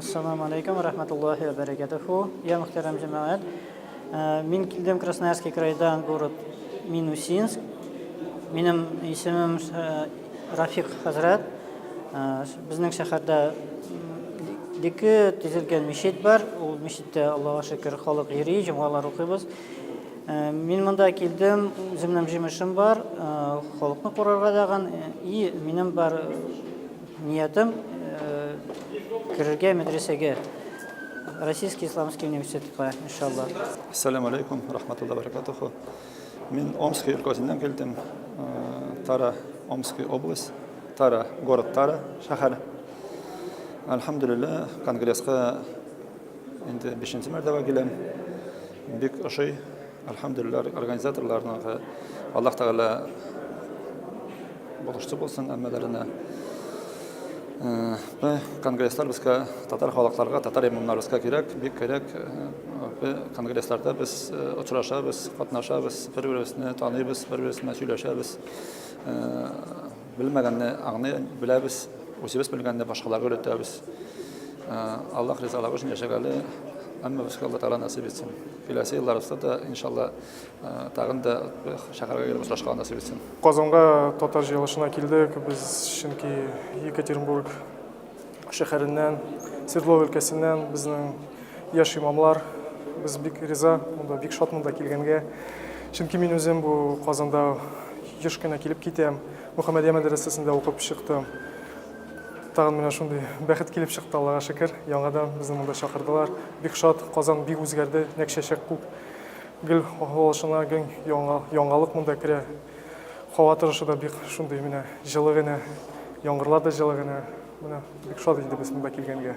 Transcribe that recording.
Ассаламу алейкум ва рахматуллахи ва баракатуху. Я мөхтәрәм җәмәгать. Мин килдем Красноярский крайдан, город Минусинск. Минем исемем Рафик Хазрат. Безнең шәһәрдә ике төзелгән мечет бар. Ул мечеттә, Аллаһка шөкер, халык йөри, җомгалар укыйбыз. Мин монда килдем, үземнең җимешем бар, халыкны карарга даган, и минем бар ниятым керергә медресәгә, Российский исламский университетка, иншаллах. Ассаламу алейкум, рахматуллахи ва баракатуху. Мин Омский өлкәсеннән килдем, Тара, Омский область, Тара, город Тара, шәһәр. Алхамдулилlah, конгресска инде 5-нче мәртәбә киләм. Бик ошый, алхамдулилlah, организаторларына Аллаһ Тәгалә булышчы булсын әммәләренә. Конгресслар безгә, татар халыкларга, татар имамнарыбызга кирәк, бик кирәк. Конгрессларда без очрашабыз, катнашабыз, бер-беребезне таныйбыз, бер-беребезне сөйләшәбез. Белмәгәнне аңлый беләбез, үзебез белгәнне башкаларга өйрәтәбез. Аллаһ ризалыгы өчен яшәгәле, әмма безгә Аллаһ Тәгалә насыйп итсен. Киләсе елларыбызда да иншалла тагын да шәһәргә килеп очрашырга насыйп итсен. Казанга татар җыелышына килдек. Без чөнки Екатеринбург шәһәреннән, Свердлов өлкәсеннән безнең яшь имамлар, без бик риза, монда бик шат монда килгәнгә. Чөнки мин үзем бу Казанда еш кенә килеп китәм. Мөхәммәдия мәдрәсәсендә укып чыктым. Тагын менә шундый бәхет килеп чыкты, Аллаһка шөкер. Яңадан безне монда чакырдылар. Бик шат, Казан бик үзгәрде, нәкъ чәчәк күк. Гөл алышына яңалык монда керә. Һава торышы да бик шундый менә җылы гына, яңгырлар да җылы гына. Менә бик шат иде без монда килгәнгә.